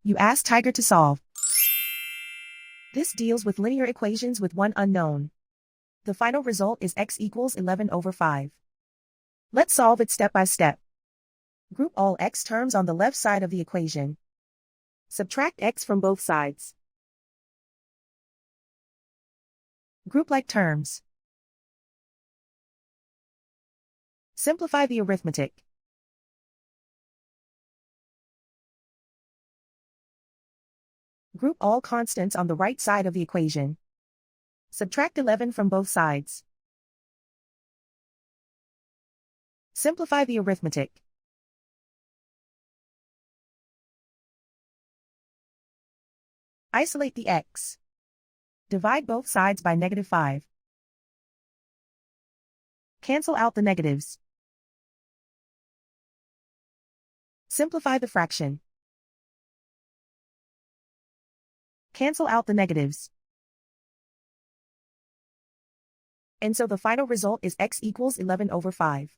You ask Tiger to solve. This deals with linear equations with one unknown. The final result is x equals 11 over 5. Let's solve it step by step. Group all x terms on the left side of the equation. Subtract x from both sides. Group like terms. Simplify the arithmetic. Group all constants on the right side of the equation. Subtract 11 from both sides. Simplify the arithmetic. Isolate the x. Divide both sides by -5. Cancel out the negatives. Simplify the fraction. Cancel out the negatives. And so the final result is x equals 11 over 5.